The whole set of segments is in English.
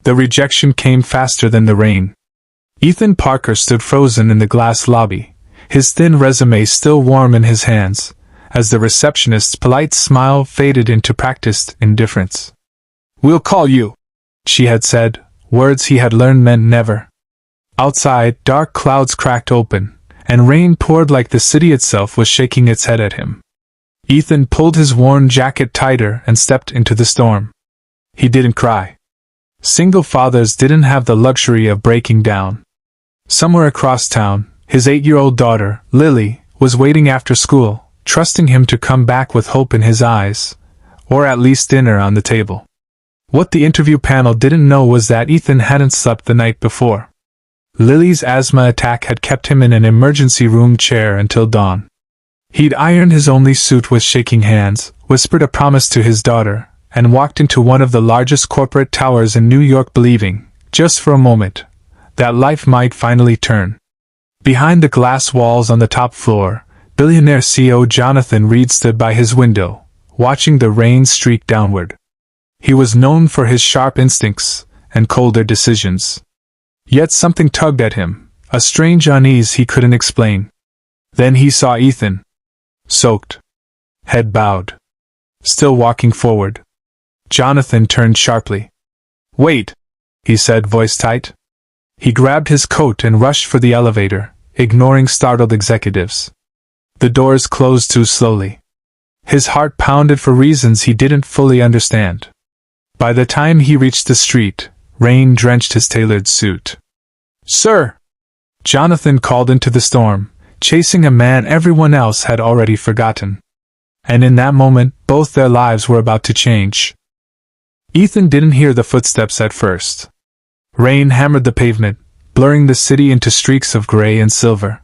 The rejection came faster than the rain. Ethan Parker stood frozen in the glass lobby, his thin resume still warm in his hands, as the receptionist's polite smile faded into practiced indifference. "We'll call you," she had said, words he had learned meant never. Outside, dark clouds cracked open, and rain poured like the city itself was shaking its head at him. Ethan pulled his worn jacket tighter and stepped into the storm. He didn't cry. Single fathers didn't have the luxury of breaking down. Somewhere across town, his 8-year-old daughter, Lily, was waiting after school, trusting him to come back with hope in his eyes, or at least dinner on the table. What the interview panel didn't know was that Ethan hadn't slept the night before. Lily's asthma attack had kept him in an emergency room chair until dawn. He'd ironed his only suit with shaking hands, whispered a promise to his daughter, and walked into one of the largest corporate towers in New York believing, just for a moment, that life might finally turn. Behind the glass walls on the top floor, Billionaire CEO Jonathan Reed stood by his window, watching the rain streak downward. He was known for his sharp instincts and colder decisions. Yet something tugged at him, a strange unease he couldn't explain. Then he saw Ethan. Soaked. Head bowed. Still walking forward. Jonathan turned sharply. "Wait," he said, voice tight. He grabbed his coat and rushed for the elevator, ignoring startled executives. The doors closed too slowly. His heart pounded for reasons he didn't fully understand. By the time he reached the street, rain drenched his tailored suit. "Sir!" Jonathan called into the storm, chasing a man everyone else had already forgotten. And in that moment, both their lives were about to change. Ethan didn't hear the footsteps at first. Rain hammered the pavement, blurring the city into streaks of gray and silver.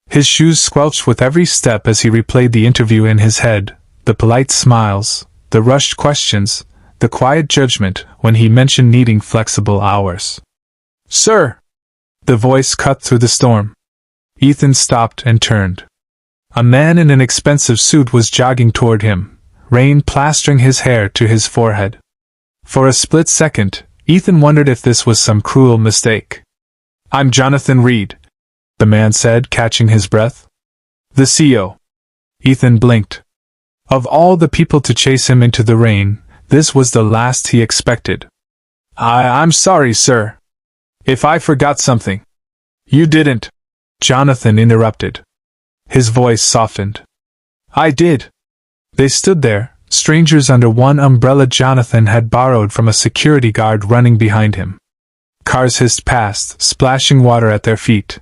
His shoes squelched with every step as he replayed the interview in his head, the polite smiles, the rushed questions, the quiet judgment when he mentioned needing flexible hours. "Sir!" The voice cut through the storm. Ethan stopped and turned. A man in an expensive suit was jogging toward him, rain plastering his hair to his forehead. For a split second, Ethan wondered if this was some cruel mistake. "I'm Jonathan Reed," the man said, catching his breath. "The CEO." Ethan blinked. Of all the people to chase him into the rain, this was the last he expected. I'm sorry, sir. If I forgot something." "You didn't," Jonathan interrupted. His voice softened. "I did." They stood there, strangers under one umbrella Jonathan had borrowed from a security guard running behind him. Cars hissed past, splashing water at their feet.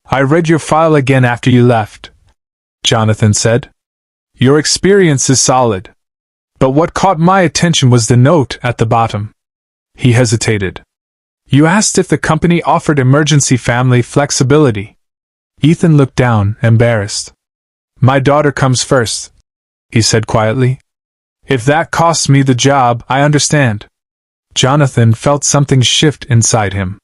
"I read your file again after you left," Jonathan said. "Your experience is solid. But what caught my attention was the note at the bottom." He hesitated. "You asked if the company offered emergency family flexibility." Ethan looked down, embarrassed. "My daughter comes first," he said quietly. "If that costs me the job, I understand." Jonathan felt something shift inside him.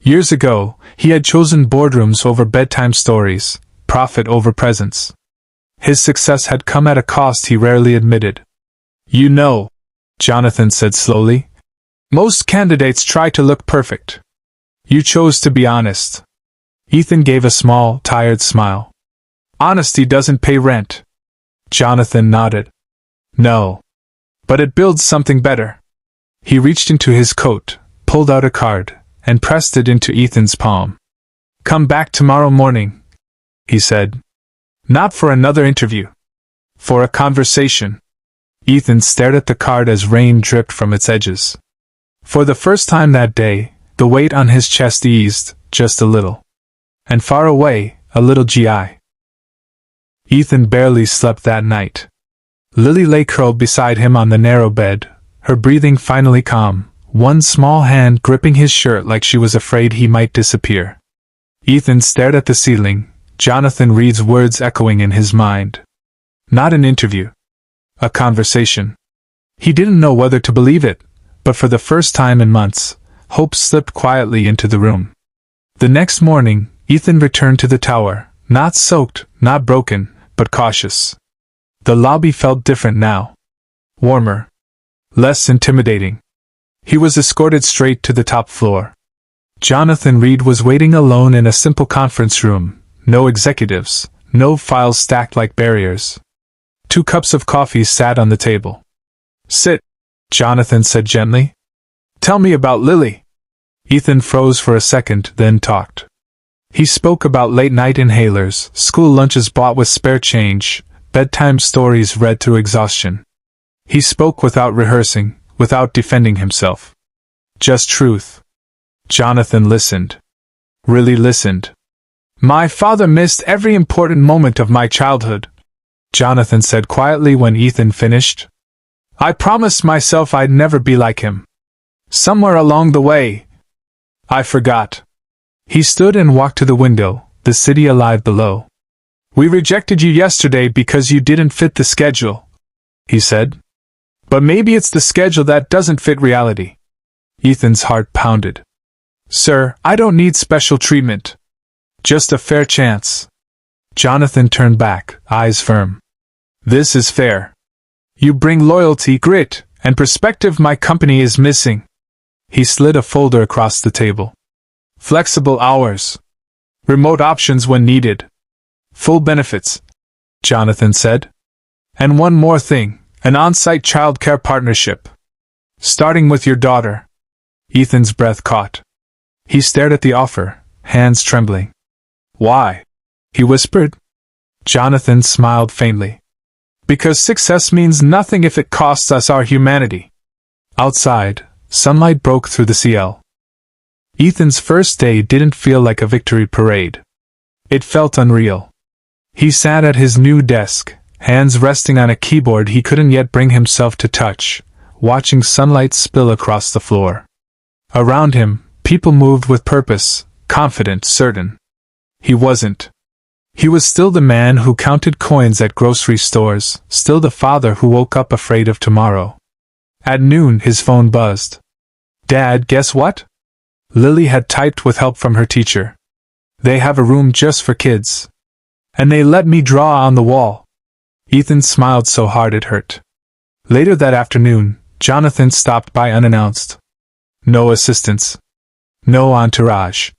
Years ago, he had chosen boardrooms over bedtime stories, profit over presence. His success had come at a cost he rarely admitted. "You know," Jonathan said slowly, "most candidates try to look perfect. You chose to be honest." Ethan gave a small, tired smile. "Honesty doesn't pay rent." Jonathan nodded. "No. But it builds something better." He reached into his coat, pulled out a card, and pressed it into Ethan's palm. "Come back tomorrow morning," he said. "Not for another interview. For a conversation." Ethan stared at the card as rain dripped from its edges. For the first time that day, the weight on his chest eased, just a little. And far away, a little GI. Ethan barely slept that night. Lily lay curled beside him on the narrow bed, her breathing finally calm, one small hand gripping his shirt like she was afraid he might disappear. Ethan stared at the ceiling, Jonathan Reed's words echoing in his mind. Not an interview. A conversation. He didn't know whether to believe it, but for the first time in months, hope slipped quietly into the room. The next morning, Ethan returned to the tower, not soaked, not broken, but cautious. The lobby felt different now. Warmer. Less intimidating. He was escorted straight to the top floor. Jonathan Reed was waiting alone in a simple conference room. No executives, no files stacked like barriers. 2 cups of coffee sat on the table. "Sit," Jonathan said gently. "Tell me about Lily." Ethan froze for a second, then talked. He spoke about late-night inhalers, school lunches bought with spare change, bedtime stories read through exhaustion. He spoke without rehearsing, without defending himself. Just truth. Jonathan listened. Really listened. "My father missed every important moment of my childhood," Jonathan said quietly when Ethan finished. "I promised myself I'd never be like him. Somewhere along the way, I forgot." He stood and walked to the window, the city alive below. "We rejected you yesterday because you didn't fit the schedule," he said. "But maybe it's the schedule that doesn't fit reality." Ethan's heart pounded. "Sir, I don't need special treatment. Just a fair chance." Jonathan turned back, eyes firm. "This is fair. You bring loyalty, grit, and perspective my company is missing." He slid a folder across the table. "Flexible hours. Remote options when needed. Full benefits," Jonathan said. "And one more thing, an on-site childcare partnership. Starting with your daughter." Ethan's breath caught. He stared at the offer, hands trembling. "Why?" he whispered. Jonathan smiled faintly. "Because success means nothing if it costs us our humanity." Outside, sunlight broke through the CL. Ethan's first day didn't feel like a victory parade. It felt unreal. He sat at his new desk, hands resting on a keyboard he couldn't yet bring himself to touch, watching sunlight spill across the floor. Around him, people moved with purpose, confident, certain. He wasn't. He was still the man who counted coins at grocery stores, still the father who woke up afraid of tomorrow. At noon, his phone buzzed. "Dad, guess what?" Lily had typed with help from her teacher. "They have a room just for kids. And they let me draw on the wall." Ethan smiled so hard it hurt. Later that afternoon, Jonathan stopped by unannounced. No assistants. No entourage.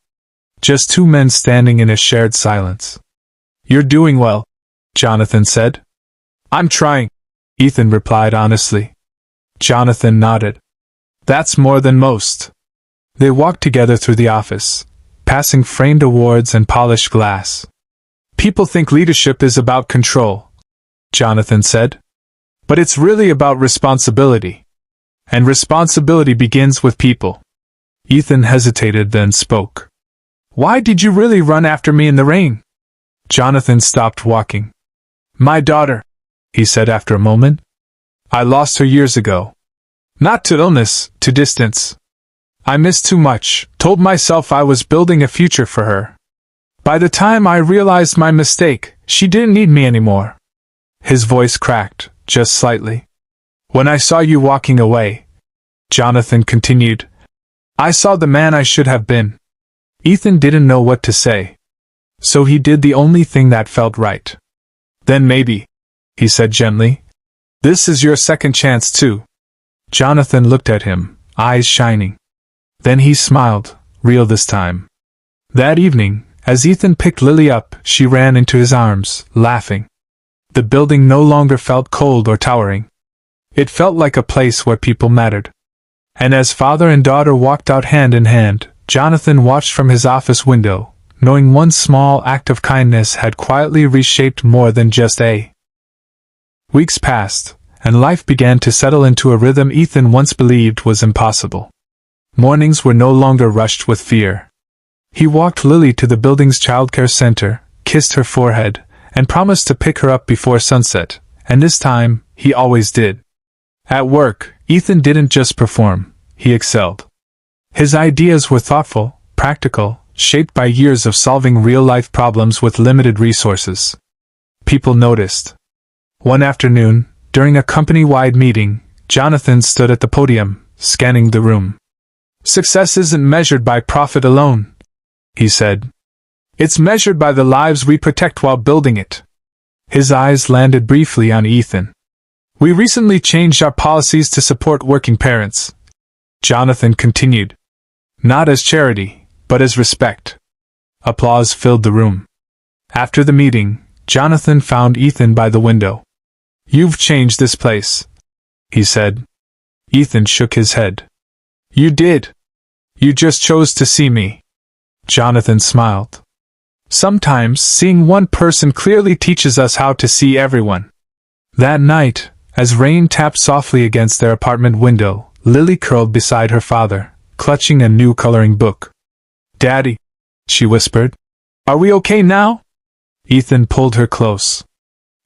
Just 2 men standing in a shared silence. "You're doing well," Jonathan said. "I'm trying," Ethan replied honestly. Jonathan nodded. "That's more than most." They walked together through the office, passing framed awards and polished glass. "People think leadership is about control," Jonathan said. "But it's really about responsibility. And responsibility begins with people." Ethan hesitated, then spoke. "Why did you really run after me in the rain?" Jonathan stopped walking. "My daughter," he said after a moment. "I lost her years ago. Not to illness, to distance. I missed too much, told myself I was building a future for her. By the time I realized my mistake, she didn't need me anymore." His voice cracked, just slightly. "When I saw you walking away," Jonathan continued, "I saw the man I should have been." Ethan didn't know what to say. So he did the only thing that felt right. "Then maybe," he said gently, "this is your second chance too." Jonathan looked at him, eyes shining. Then he smiled, real this time. That evening, as Ethan picked Lily up, she ran into his arms, laughing. The building no longer felt cold or towering. It felt like a place where people mattered. And as father and daughter walked out hand in hand, Jonathan watched from his office window, knowing one small act of kindness had quietly reshaped more than just a. Weeks passed, and life began to settle into a rhythm Ethan once believed was impossible. Mornings were no longer rushed with fear. He walked Lily to the building's childcare center, kissed her forehead, and promised to pick her up before sunset, and this time, he always did. At work, Ethan didn't just perform, he excelled. His ideas were thoughtful, practical, shaped by years of solving real-life problems with limited resources. People noticed. One afternoon, during a company-wide meeting, Jonathan stood at the podium, scanning the room. "Success isn't measured by profit alone," he said. "It's measured by the lives we protect while building it." His eyes landed briefly on Ethan. "We recently changed our policies to support working parents," Jonathan continued. Not as charity, but as respect. Applause filled the room. After the meeting, Jonathan found Ethan by the window. You've changed this place, he said. Ethan shook his head. You did. You just chose to see me. Jonathan smiled. Sometimes seeing one person clearly teaches us how to see everyone. That night, as rain tapped softly against their apartment window, Lily curled beside her father, clutching a new coloring book. Daddy, she whispered. Are we okay now? Ethan pulled her close.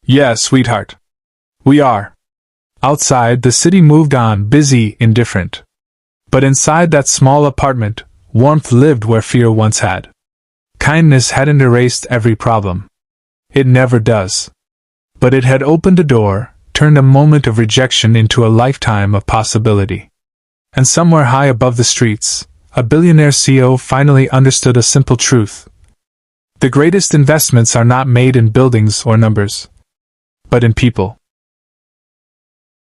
Yeah, sweetheart. We are. Outside, the city moved on, busy, indifferent. But inside that small apartment, warmth lived where fear once had. Kindness hadn't erased every problem. It never does. But it had opened a door, turned a moment of rejection into a lifetime of possibility. And somewhere high above the streets, a billionaire CEO finally understood a simple truth. The greatest investments are not made in buildings or numbers, but in people.